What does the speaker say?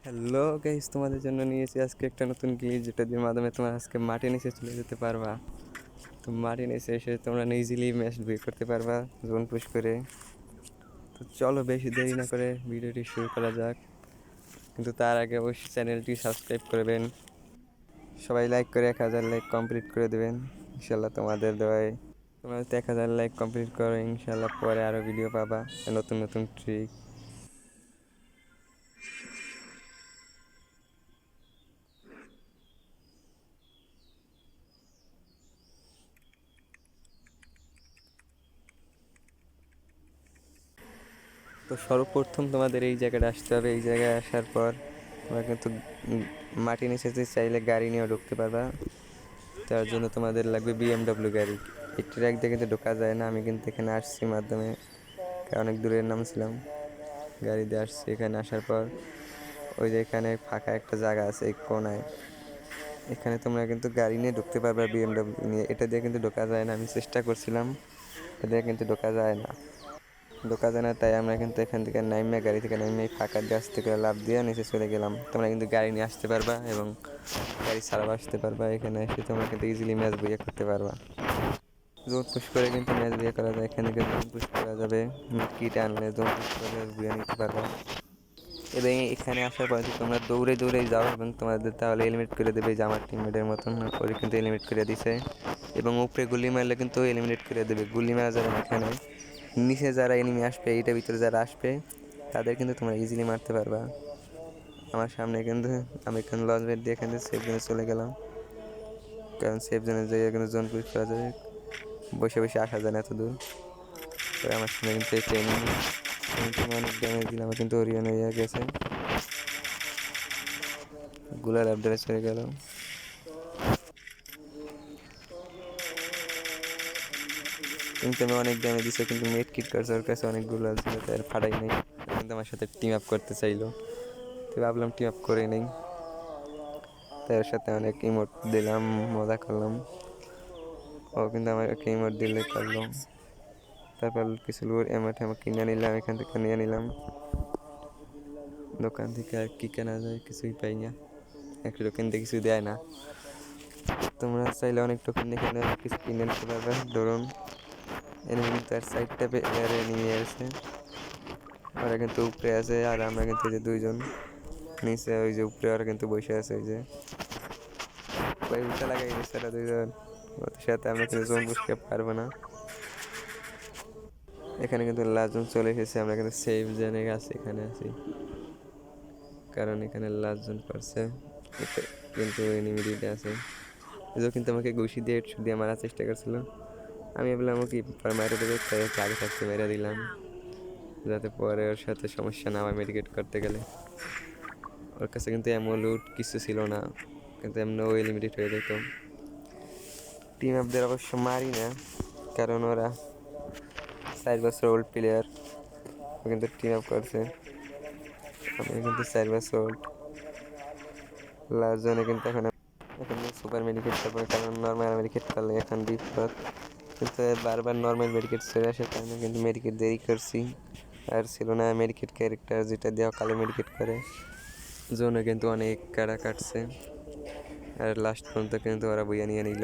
Hello guys, তোমাদের জন্য নিয়েছি আজকে একটা নতুন গ্লিচ যেটা দিয়ে মাধ্যমে তোমরা আজকে মাটির নিচে চলে যেতে পারবা। তো মাটির নিচে এসে তোমরা ইজিলি ম্যাচ বিয়ে করতে পারবা জোন পুশ করে। তো চলো বেশি দেরি না করে ভিডিওটি শুরু করা যাক, কিন্তু তার আগে অবশ্যই চ্যানেলটি সাবস্ক্রাইব করবেন। সবাই লাইক করে 1000 লাইক কমপ্লিট করে দেবেন ইনশাল্লাহ। তোমাদের দোয়ায় তোমরা যদি 1000 লাইক কমপ্লিট করো ইনশাল্লাহ পরে আরও ভিডিও পাবা, নতুন নতুন ট্রিক। তো সর্বপ্রথম তোমাদের এই জায়গাটা আসতে হবে। এই জায়গায় আসার পর তোমরা কিন্তু মাটি নিচে চাইলে গাড়ি নিয়েও ঢুকতে পারবা। তার জন্য তোমাদের লাগবে BMW গাড়ি। এই ট্র্যাক দিয়ে কিন্তু ঢোকা যায় না। আমি কিন্তু এখানে আসছি মাধ্যমে, অনেক দূরের নামছিলাম, গাড়ি দিয়ে আসছি। এখানে আসার পর ওই যে এখানে ফাঁকা একটা জায়গা আছে এই কোনায়, এখানে তোমরা কিন্তু গাড়ি নিয়ে ঢুকতে পারবে BMW নিয়ে। এটা দিয়ে কিন্তু ঢোকা যায় না, আমি চেষ্টা করছিলাম, এটা দিয়ে কিন্তু ঢোকা যায় না। তাই আমরা কিন্তু এখান থেকে নাইমে, গাড়ি থেকে নাইমে ফাঁকা গাছ থেকে লাফ দিয়ে নিচে চলে গেলাম। তোমরা কিন্তু গাড়ি নিয়ে আসতে পারবা এবং গাড়ি ছাড়াও আসতে পারবা। এখানে এসে তোমরা কিন্তু ইজিলি ম্যাচ বিয়ে করতে পারবা। জোন পুশ করে কিন্তু ম্যাচ বিয়ে করা যায়। এখানে কিন্তু জোন পুশ করা যাবে, কিট আনলে জোন পুশ করে বিয়ে নিতে পারবা। এবং এখানে আসার পর তোমরা দৌড়ে দৌড়ে যাও এবং তোমাদের তাহলে এলিমিনেট করে দেবে, যে আমার টিমমেটের মতন ওরে কিন্তু এলিমিনেট করে দিছে। এবং উপরে গুলি মারলে কিন্তু এলিমিনেট করে দেবে। গুলি মারা যাবে না এখানে, নিচে যারা এনিমি আসবে, এইটার ভিতরে যারা আসবে তাদের কিন্তু তোমরা ইজিলি মারতে পারবা। আমার সামনে কিন্তু আমি এখানে লস বেড দিয়ে এখানে সেফ জোনে চলে গেলাম, কারণ সেফ জোনে যেয়ে কিন্তু জোন পুশ করা যাবে, বসে বসে আসা যায় না এত দূর। আমার সামনে কিন্তু একটা এনিমি, অনেক ড্যামেজ দিলাম, কিন্তু ওরিয়ন হয়ে গেছে, গুলার আপডেটে চলে গেল। কিন্তু আমি অনেক ড্যামেজ দিছে, কিন্তু মেড কিট করছে, ওর কাছে অনেক গুলা ছিল, তাই ফাটাই নেই। কিন্তু আমার সাথে টিম আপ করতে চাইলো, তো ভাবলাম টিম আপ করে নেই। তাই ওর সাথে অনেক ইমোট দিলাম, মজা করলাম। ও কিন্তু আমার ইমোট দিলে করলো। তারপর কিছু লোর এমোট কিনে নিলাম, এখান থেকে নিয়ে নিলাম দোকান থেকে। আর কি কেনা যায়, কিছুই পাই না, একটা টোকেন দিয়ে কিছু দেয় না। তোমরা চাইলে অনেক টোকেন এখানে কিছু কিনে নিতে পারবে। ধরুন এনিমি তার সাইডটা এয়ারে নিয়ে আসে, ওরা কিন্তু উপরে আছে, আর আমরা কিন্তু যে দুইজন নিচে, ওই যে উপরে ওরা কিন্তু বসে আছে, ওই যে ভাই উঠে লাগাই দিচ্ছে ওরা দুইজন, ওদের সাথে আমরা কিন্তু জোন বুঝতে পারবো না। এখানে কিন্তু লাস্ট জোন চলে এসেছে, আমরা কিন্তু সেফ জোনে আছি, এখানে আছি, কারণ এখানে লাস্ট জোন করছে, কিন্তু এনিমিডিতে আছে। এও কিন্তু আমাকে ঘুষি দিয়ে হেডশট দিয়ে মারার চেষ্টা করছিল। আমি বললাম ও কি মারা দেবে, তাই আগে থাকতে মেরে দিলাম, যাতে পরে ওর সাথে সমস্যা না হয় মেডিকেট করতে গেলে। ওর কাছে কিন্তু এমন লুট কিছু ছিল না, কিন্তু এমনও এলিমিনেট হয়ে যেত। টিম আপদের অবশ্য মারি না, কারণ ওরা 4 বছর ওল্ড প্লেয়ার, ও কিন্তু টিম আপ করছে। আমি কিন্তু 4 বছর ওল্ড। লাস্ট জনে কিন্তু এখন সুপার মেডিকেট করবো, কারণ নর্মাল মেডিকেট করলে এখন বিপদ। কিন্তু বারবার নর্মাল মেডিকেট চলে আসার কারণে কিন্তু মেডিকেট দেরি করছি। আর ছিল না মেডিকেট ক্যারেক্টার, যেটা দেওয়া কালো মেডিকেট করে, জোনে কিন্তু অনেক কাটা কাটছে। আর লাস্ট পর্যন্ত কিন্তু ওরা বইয়া নিয়ে নিল।